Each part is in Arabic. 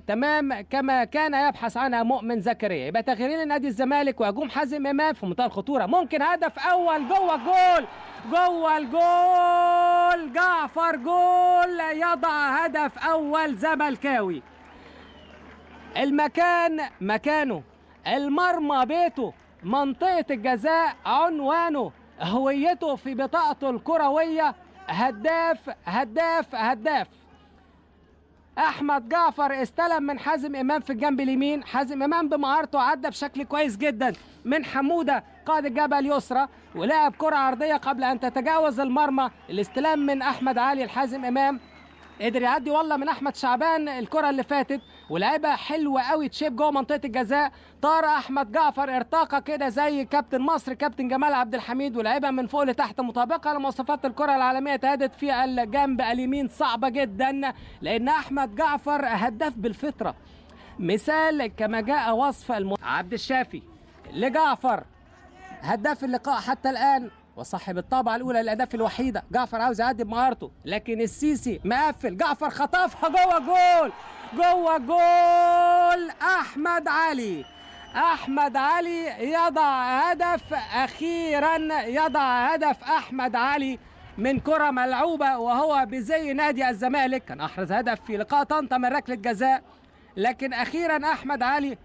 تمام كما كان يبحث عنها مؤمن زكريا. يبقى تغييرين نادي الزمالك وهجوم حازم امام في منتهى الخطوره. ممكن هدف اول جوه الجول، جوه الجول، جعفر جول يضع هدف اول زملكاوي. المكان مكانه، المرمى بيته، منطقه الجزاء عنوانه، هويته في بطاقته الكرويه. هداف هداف هداف. احمد جعفر استلم من حازم امام في الجنب اليمين. حازم امام بمهارته عدى بشكل كويس جدا من حموده قائد الجبهه اليسرى ولعب كره عرضيه قبل ان تتجاوز المرمى. الاستلام من احمد علي لحازم امام، قدر يعدي والله من احمد شعبان الكره اللي فاتت ولعبها حلوه قوي تشيب جوه منطقه الجزاء. طار احمد جعفر ارتقى كده زي كابتن مصر كابتن جمال عبد الحميد ولعبها من فوق لتحت مطابقه لمواصفات الكره العالميه. تهدد في الجنب اليمين صعبه جدا لان احمد جعفر هداف بالفطره، مثال كما جاء وصف عبد الشافي لجعفر هداف اللقاء حتى الان وصاحب الطابعه الاولى للاهداف الوحيده. جعفر عاوز يعدي بمهارته لكن السيسي مقفل. جعفر خطفها جوه جول، جوه جول. احمد علي، احمد علي يضع هدف اخيرا، يضع هدف احمد علي من كره ملعوبه وهو بزي نادي الزمالك. كان احرز هدف في لقاء طنطا من ركله جزاء، لكن اخيرا احمد علي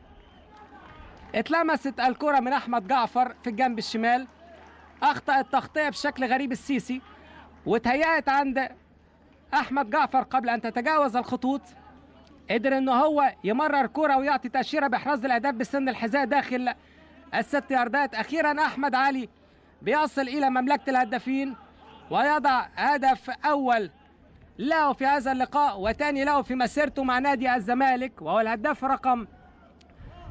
اتلمست الكره من احمد جعفر في الجنب الشمال. اخطأ التغطيه بشكل غريب السيسي وتهيأت عند احمد جعفر قبل ان تتجاوز الخطوط. قدر ان هو يمرر كرة ويعطي تأشيرة باحراز الاهداف بسن الحذاء داخل الست ياردات. اخيرا احمد علي بيصل الى مملكة الهدافين ويضع هدف اول له في هذا اللقاء وثاني له في مسيرته مع نادي الزمالك، وهو الهداف رقم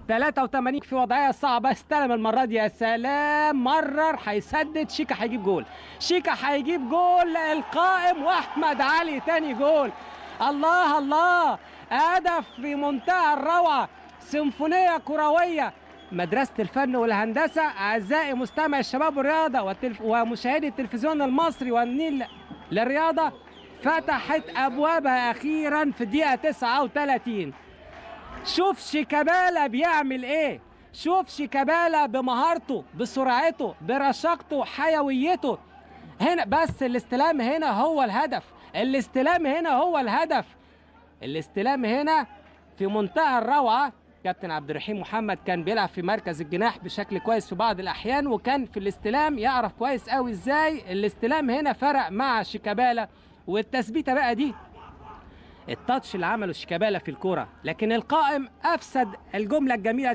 83 في وضعيه صعبه. استلم المره دي، يا سلام، مرر، هيسدد، شيكا هيجيب جول، شيكا هيجيب جول القائم واحمد علي تاني جول. الله الله، هدف في منتهى الروعه، سيمفونيه كرويه. مدرسه الفن والهندسه اعزائي مستمعي الشباب والرياضه ومشاهدي التلفزيون المصري والنيل للرياضه فتحت ابوابها اخيرا في الدقيقه 39. شوف شيكابالا بيعمل ايه، شوف شيكابالا بمهارته بسرعته برشاقته حيويته. هنا بس الاستلام هنا هو الهدف، الاستلام هنا هو الهدف، الاستلام هنا في منتهى الروعه. كابتن عبد الرحيم محمد كان بيلعب في مركز الجناح بشكل كويس في بعض الاحيان وكان في الاستلام يعرف كويس قوي ازاي الاستلام هنا فرق مع شيكابالا. والتثبيته بقى دي التاتش اللي عمله شيكابالا في الكوره، لكن القائم افسد الجمله الجميله